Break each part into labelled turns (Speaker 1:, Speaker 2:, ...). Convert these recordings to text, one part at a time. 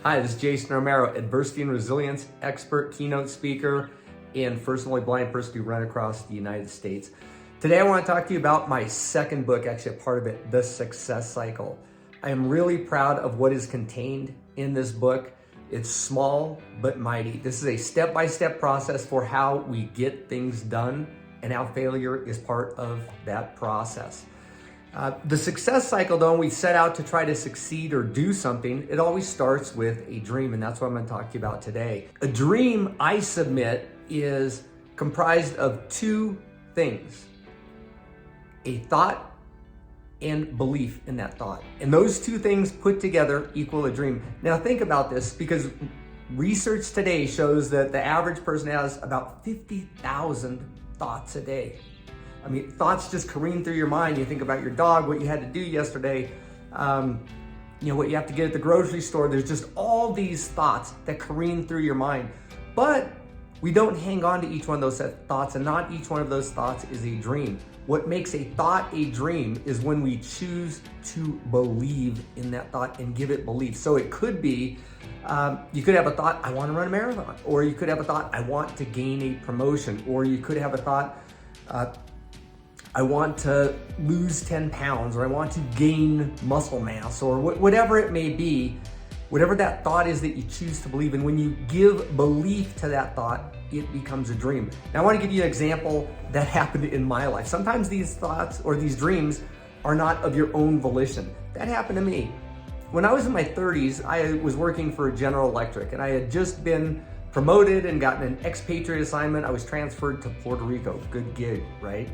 Speaker 1: Hi, this is Jason Romero, adversity and resilience expert, keynote speaker, and first and only blind person to run across the United States. Today I want to talk to you about my second book, actually a part of it, The Success Cycle. I am really proud of what is contained in this book. It's small but mighty. This is a step-by-step process for how we get things done and how failure is part of that process. The success cycle, though, when we set out to try to succeed or do something, it always starts with a dream, and that's what I'm going to talk to you about today. A dream, I submit, is comprised of two things: a thought and belief in that thought. And those two things put together equal a dream. Now think about this, because research today shows that the average person has about 50,000 thoughts a day. I mean, thoughts just careen through your mind. You think about your dog, what you had to do yesterday, what you have to get at the grocery store. There's just all these thoughts that careen through your mind. But we don't hang on to each one of those thoughts, and not each one of those thoughts is a dream. What makes a thought a dream is when we choose to believe in that thought and give it belief. So it could be, you could have a thought, I want to run a marathon. Or you could have a thought, I want to gain a promotion. Or you could have a thought, I want to lose 10 pounds, or I want to gain muscle mass, or whatever it may be, whatever that thought is that you choose to believe in. When you give belief to that thought, it becomes a dream. Now I want to give you an example that happened in my life. Sometimes these thoughts or these dreams are not of your own volition. That happened to me. When I was in my 30s, I was working for General Electric, and I had just been promoted and gotten an expatriate assignment. I was transferred to Puerto Rico. Good gig, right?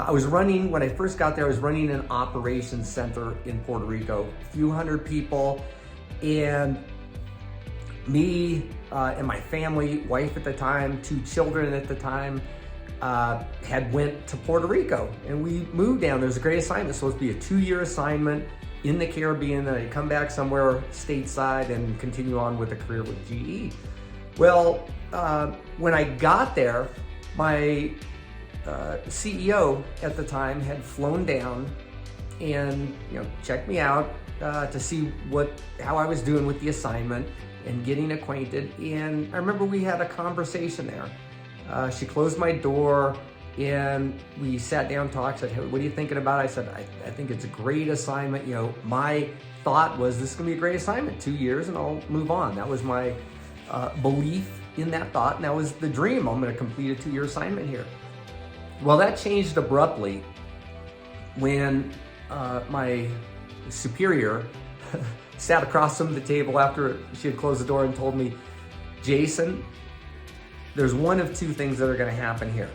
Speaker 1: When I first got there, I was running an operations center in Puerto Rico, a few hundred people, and me and my family, wife at the time, 2 children at the time, had went to Puerto Rico, and we moved down. There was a great assignment. It was supposed to be a 2-year assignment in the Caribbean, then I'd come back somewhere stateside and continue on with a career with GE. Well, when I got there, my CEO at the time had flown down and checked me out to see how I was doing with the assignment and getting acquainted. And I remember we had a conversation there. She closed my door and we sat down and talked. Said, hey, what are you thinking about? I said, I think it's a great assignment. My thought was, this is gonna be a great assignment, 2 years and I'll move on. That was my belief in that thought, and that was the dream. I'm gonna complete a 2-year assignment here. Well, that changed abruptly when my superior sat across from the table after she had closed the door and told me, Jason, there's one of two things that are going to happen here.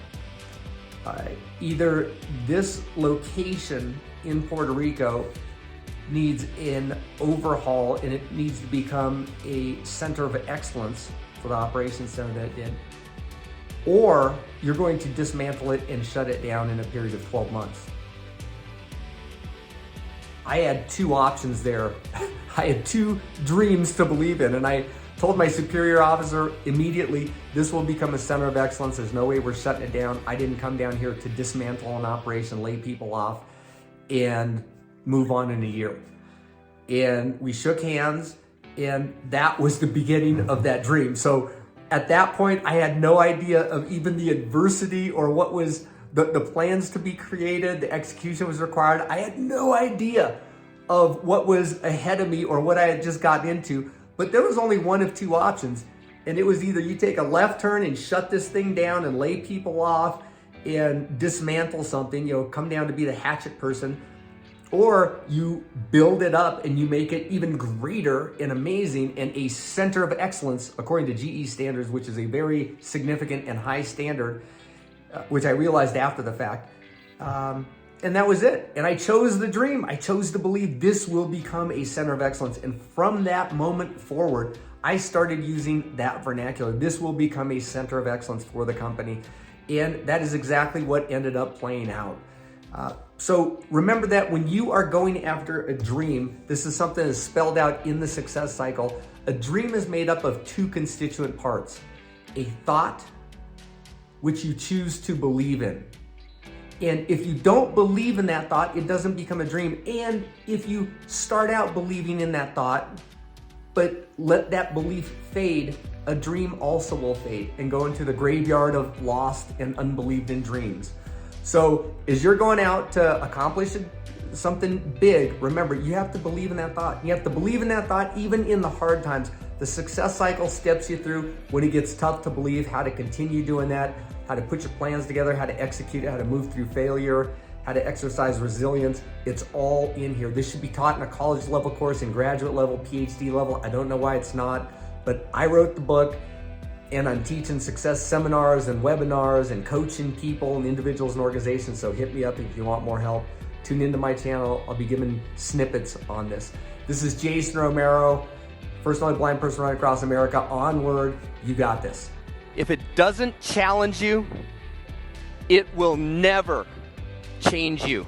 Speaker 1: Either this location in Puerto Rico needs an overhaul and it needs to become a center of excellence for the operations center that it did, or you're going to dismantle it and shut it down in a period of 12 months. I had 2 options there. I had 2 dreams to believe in, and I told my superior officer immediately, this will become a center of excellence. There's no way we're shutting it down. I didn't come down here to dismantle an operation, lay people off, and move on in a year. And we shook hands, and that was the beginning of that dream. So at that point, I had no idea of even the adversity or what was the plans to be created, the execution was required. I had no idea of what was ahead of me or what I had just gotten into, but there was only one of 2 options. And it was either you take a left turn and shut this thing down and lay people off and dismantle something, come down to be the hatchet person, or you build it up and you make it even greater and amazing and a center of excellence according to GE standards, which is a very significant and high standard, which I realized after the fact. And that was it. And I chose the dream. I chose to believe this will become a center of excellence. And from that moment forward, I started using that vernacular. This will become a center of excellence for the company. And that is exactly what ended up playing out. So remember that when you are going after a dream, this is something that's spelled out in the success cycle. A dream is made up of 2 constituent parts: a thought, which you choose to believe in. And if you don't believe in that thought, it doesn't become a dream. And if you start out believing in that thought, but let that belief fade, a dream also will fade and go into the graveyard of lost and unbelieved in dreams. So as you're going out to accomplish something big, remember, you have to believe in that thought. You have to believe in that thought even in the hard times. The success cycle steps you through when it gets tough to believe, how to continue doing that, how to put your plans together, how to execute it, how to move through failure, how to exercise resilience. It's all in here. This should be taught in a college level course, in graduate level, PhD level. I don't know why it's not, but I wrote the book and I'm teaching success seminars and webinars and coaching people and individuals and organizations. So hit me up if you want more help. Tune into my channel. I'll be giving snippets on this. This is Jason Romero, first and only blind person right across America. Onward, you got this.
Speaker 2: If it doesn't challenge you, it will never change you.